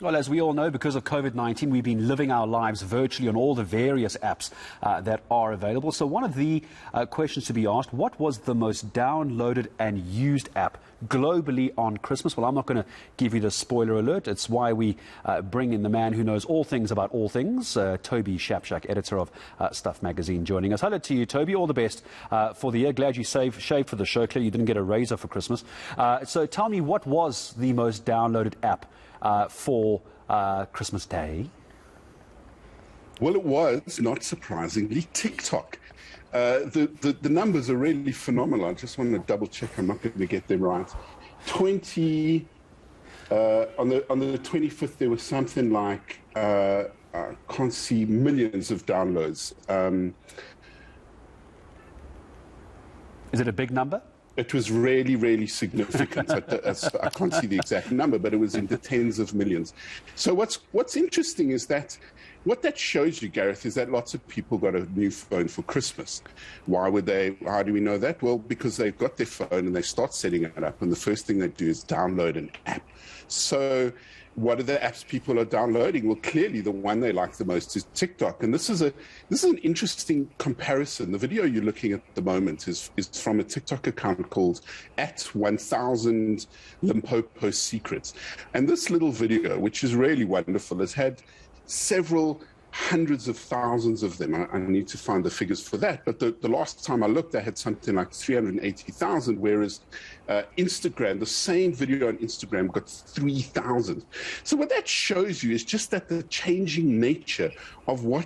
Well, as we all know, because of COVID-19, we've been living our lives virtually on all the various apps that are available. So one of the questions to be asked, what was the most downloaded and used app globally on Christmas? Well, I'm not going to give you the spoiler alert. It's why we bring in the man who knows all things about all things, Toby Shapshak, editor of Stuff magazine, joining us. Hello to you, Toby. All the best for the year. Glad you shaved for the show. Clearly, you didn't get a razor for Christmas. So tell me, what was the most downloaded app for Christmas Day? Well, it was, not surprisingly, TikTok. The numbers are really phenomenal. I just want to double check I'm not going to get them right. On the 25th, there was something like, I can't see, millions of downloads. Is it a big number? It was really, really significant. I can't see the exact number, but it was in the tens of millions. So what's interesting is that what that shows you, Gareth, is that lots of people got a new phone for Christmas. Why would they? How do we know that? Well, because they've got their phone and they start setting it up, and the first thing they do is download an app. So what are the apps people are downloading? Well, clearly the one they like the most is TikTok. And this is an interesting comparison. The video you're looking at the moment is from a TikTok account called @1000 Limpopo Secrets. And this little video, which is really wonderful, has had several hundreds of thousands of them. I need to find the figures for that. But the last time I looked, they had something like 380,000, whereas Instagram, the same video on Instagram, got 3,000. So what that shows you is just that the changing nature of what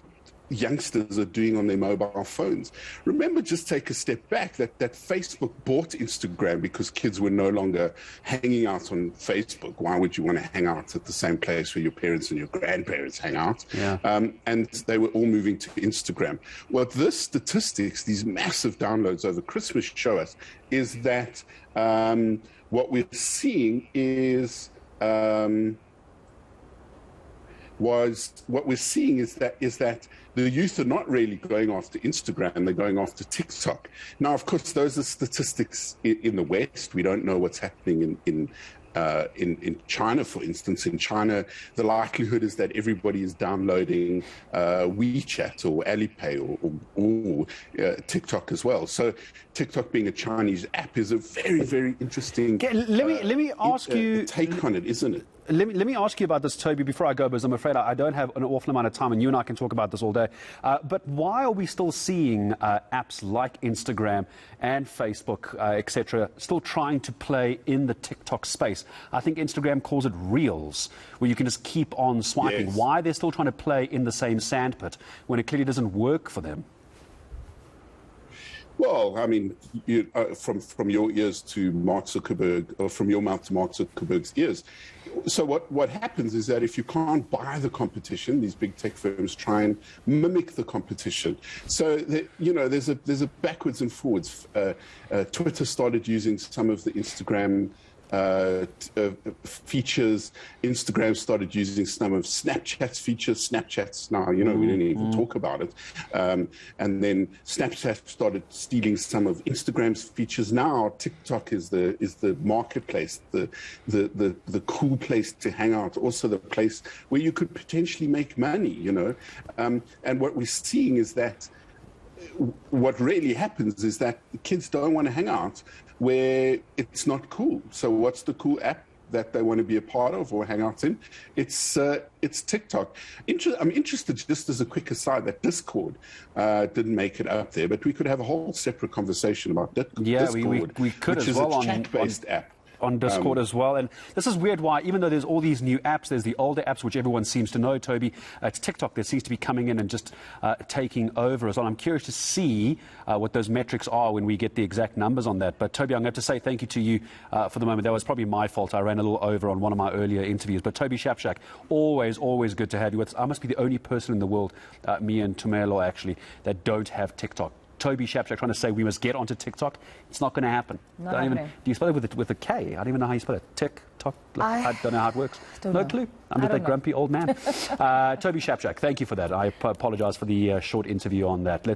youngsters are doing on their mobile phones. Remember, just take a step back, that Facebook bought Instagram because kids were no longer hanging out on Facebook. Why would you want to hang out at the same place where your parents and your grandparents hang out? Yeah. And they were all moving to Instagram. What this statistics, these massive downloads over Christmas show us is that what we're seeing is that the youth are not really going after Instagram, they're going after TikTok. Now, of course, those are statistics in the West. We don't know what's happening in China, for instance. In China, the likelihood is that everybody is downloading WeChat or Alipay or TikTok as well. So TikTok, being a Chinese app, is a very, very interesting let me ask you take on it, isn't it? Let me ask you about this, Toby, before I go, because I'm afraid I don't have an awful amount of time, and you and I can talk about this all day. But why are we still seeing apps like Instagram and Facebook, etc., still trying to play in the TikTok space? I think Instagram calls it Reels, where you can just keep on swiping. Yes. Why they're still trying to play in the same sandpit when it clearly doesn't work for them? Well, I mean, from your ears to Mark Zuckerberg, or from your mouth to Mark Zuckerberg's ears. So what happens is that if you can't buy the competition, these big tech firms try and mimic the competition. So there's a backwards and forwards. Twitter started using some of the Instagram features. Instagram started using some of Snapchat's features. Snapchat's now, we didn't even talk about it. And then Snapchat started stealing some of Instagram's features. Now TikTok is the marketplace, the cool place to hang out, also the place where you could potentially make money, And what we're seeing is that what really happens is that kids don't want to hang out where it's not cool. So what's the cool app that they want to be a part of or hang out in? It's TikTok. I'm interested, just as a quick aside, that Discord didn't make it up there, but we could have a whole separate conversation about Discord. Yeah, we could, which as is well, a chat-based app. On Discord as well. And this is weird why, even though there's all these new apps, there's the older apps, which everyone seems to know, Toby. It's TikTok that seems to be coming in and just taking over as well. I'm curious to see what those metrics are when we get the exact numbers on that. But Toby, I'm going to have to say thank you to you for the moment. That was probably my fault. I ran a little over on one of my earlier interviews. But Toby Shapshak, always good to have you. I must be the only person in the world, me and Tumelo actually, that don't have TikTok. Toby Shapshak trying to say we must get onto TikTok. It's not going to happen. Do you spell it with a K? I don't even know how you spell it. TikTok. I don't know how it works. No clue. I'm just that grumpy old man. Toby Shapshak, thank you for that. I apologize for the short interview on that.